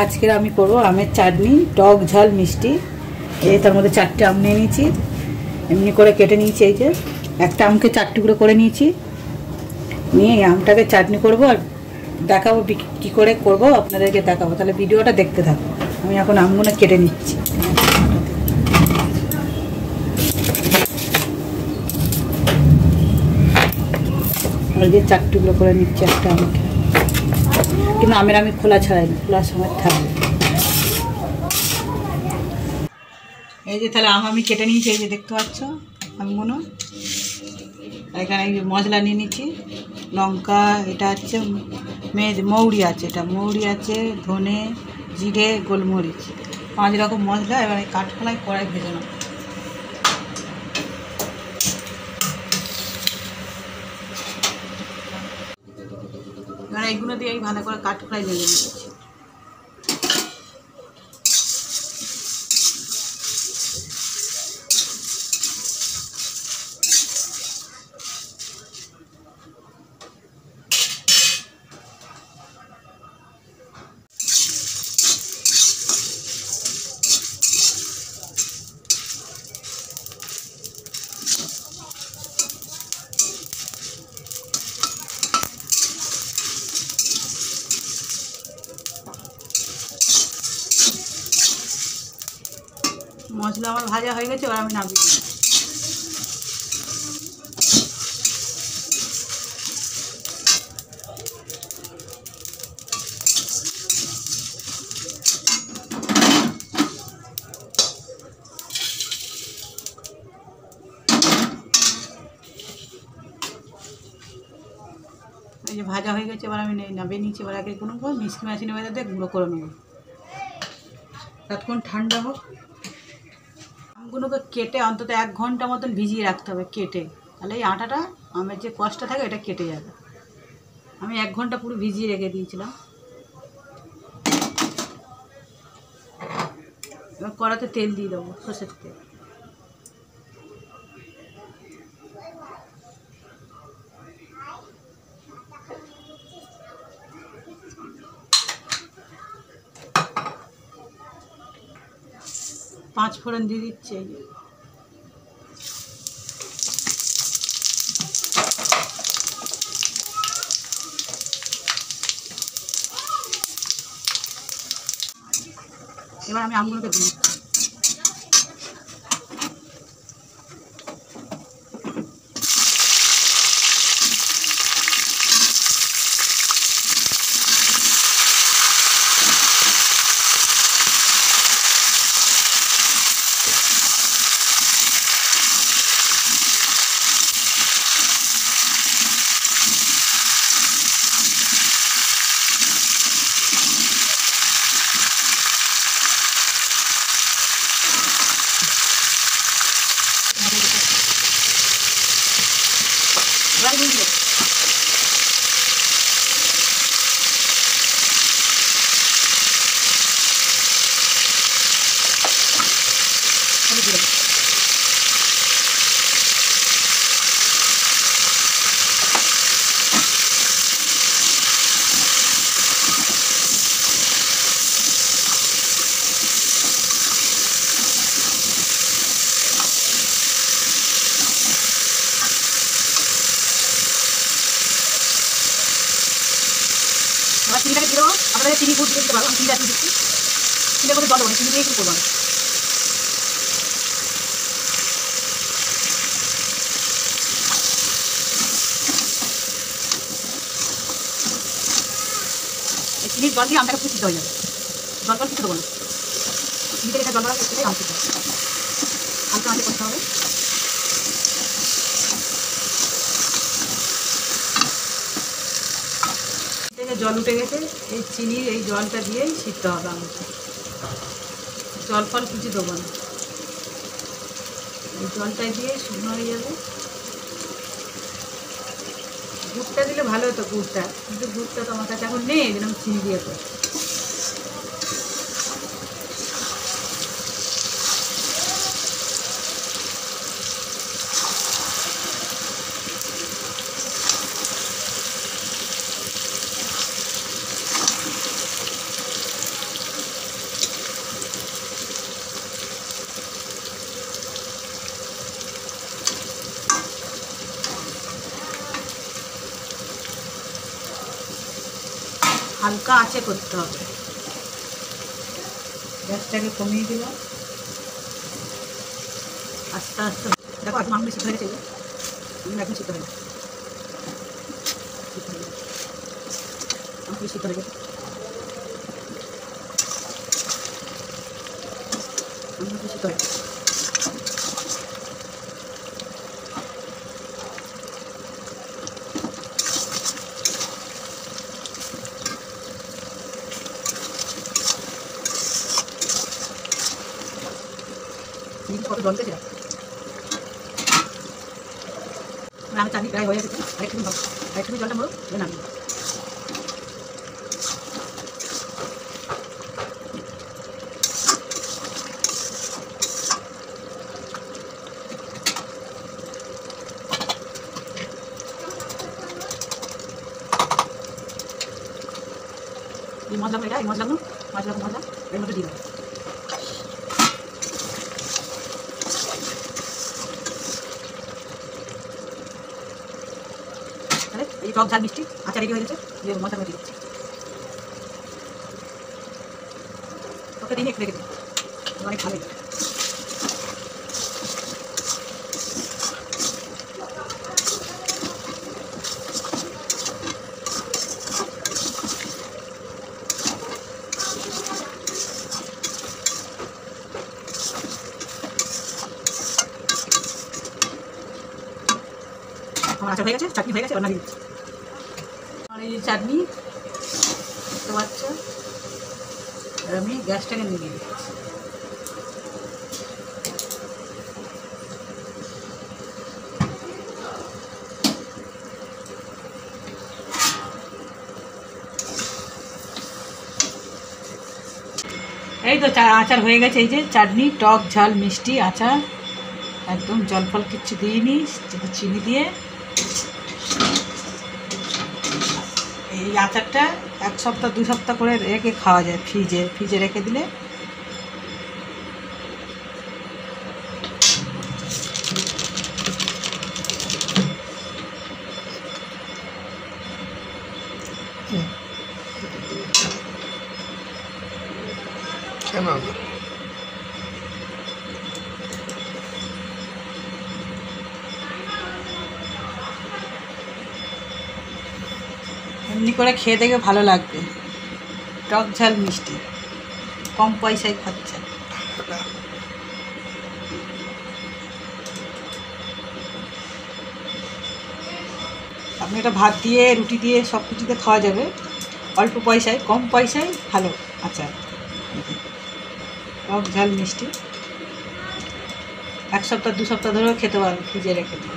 আজকে আমি করব আমের চাটনি, টক ঝাল মিষ্টি। এই তার মধ্যে 4টে আম নিয়ে নিয়েছি, এমনি করে কেটে নিয়েছি। এই যে একটা আমকে 4 টুকরো করে নিয়েছি, নিয়ে এই আমটাকে চাটনি করব আর দেখাবো কী করে করব, আপনাদেরকে দেখাবো। তাহলে ভিডিওটা দেখতে থাকো। আমি এখন আমগুলো কেটে নিচ্ছি। এই যে 4 টুকরো করে নিচ্ছি একটা আমকে, কিন্তু আমের আমি খোলা ছাড়াই না, খোলার সময় থাকবে। এই যে তাহলে আম আমি কেটে নিয়েছি, এই যে দেখতে পাচ্ছ আমগুলো। এখানে এই যে মশলা নিয়ে নিচ্ছি, লঙ্কা, এটা হচ্ছে মৌরি আছে, এটা মৌরি আছে, ধনে, জিরে, গোলমরিচ, 5 রকম মশলা। এবার এই কাঠকলাই কড়াই ভেজে নেব। এবার এইগুলো দিয়ে এই ভালো করে কাঠকলাই ভেজে নিচ্ছি। মশলা আমার ভাজা হয়ে গেছে, এবার আমি নামিয়ে দিই। এই যে ভাজা হয়ে গেছে, এবার আমি নামিয়ে নিচ্ছি। এবার আগে কোনো মিক্সি মেশিনের মধ্যে গুঁড়ো করে নেব। ততক্ষণ ঠান্ডা হোক। আমগুলোকে কেটে অন্তত 1 ঘন্টা মতন ভিজিয়ে রাখতে হবে, কেটে, তাহলে এই আটাটা, আমের যে কষটা থাকে এটা কেটে যাবে। আমি 1 ঘন্টা পুরো ভিজিয়ে রেখে দিয়েছিলাম। এবার কড়াতে তেল দিয়ে দেবো, সর্ষের তেল। পাঁচ ফোড়ন দিয়ে দিচ্ছি। এবার আমি আমগুলোকে দিই। এবার চিনিটাকে দিয়ে দেবো। আপনাদের চিনি গুড় দিতে পারবো, আমি চিনিটা দিয়ে দিচ্ছি। চিনিটা করে জল দেবো, চিনি দিয়ে একটু করবো। এই চিনির জল দিয়ে আমটাকে খুব সিদ্ধ হয়ে যাবে। জল কিছু দেবো না, চিনি থেকে জল দেওয়া করতে আম সিদ্ধ হালকা আঁচে করতে হবে। জল উঠে গেছে, এই চিনির এই জলটা দিয়েই সিদ্ধ হবে আমটা। জল ফল কিছু দেবো না, এই জলটা দিয়ে শুকনো হয়ে যাবে। গুড়টা দিলে ভালো হতো, গুড়টা, কিন্তু গুড়টা তো আমার কাছে এখন নেই, এরকম চিনি দিয়ে তো। হালকা আঁচে করতে হবে। গ্যাসটাকে কমিয়ে দিলাম, আস্তে আস্তে। দেখো একদম আঙুলি সিদ্ধ হয়ে গেছে, একদম সিদ্ধ হয়ে গেছে, আঙুলি সিদ্ধ হয়ে গেছে, আঙুলি সিদ্ধ হয়ে গেছে। কত জল দিয়েছিলাম, আমি চাটনি প্রায় হয়ে গেছে। আরেকটু জলটা মরো নামি। এই মশলাগুলো, এই মশলাগুলো মশলা এর মধ্যে দিয়ে দেবো। এই টক ঝাল মিষ্টি আচার রেডি হয়ে গেছে, যে মশলা দিয়ে দিচ্ছি। ওকে দিন একটু রেখে দিই, অনেক ভালো। আমার আচার হয়ে গেছে, চাটনি হয়ে গেছে, রান্না দিয়ে দিচ্ছি। আমার এই চাটনি দেখতে পাচ্ছ, আর আমি গ্যাসটাকে নিভিয়ে দিচ্ছি। এই তো আচার হয়ে গেছে। এই যে চাটনি, টক ঝাল মিষ্টি আচার, একদম জল ফল কিচ্ছু দিইনি, চিনি দিয়ে। এই আচারটা 1 সপ্তাহ 2 সপ্তাহ করে রেখে খাওয়া যায়, ফ্রিজে রেখে দিলে। এমনি করে খেয়ে দেখে ভালো লাগবে, টক ঝাল মিষ্টি, কম পয়সায় খাচ্ছে। আপনি এটা ভাত দিয়ে, রুটি দিয়ে, সব কিছুতে খাওয়া যাবে, অল্প পয়সায়, কম পয়সায় ভালো আচার। টক ঝাল মিষ্টি 1 সপ্তাহ 2 সপ্তাহ ধরেও খেতে পারবেন, ফ্রিজে রেখে দিন।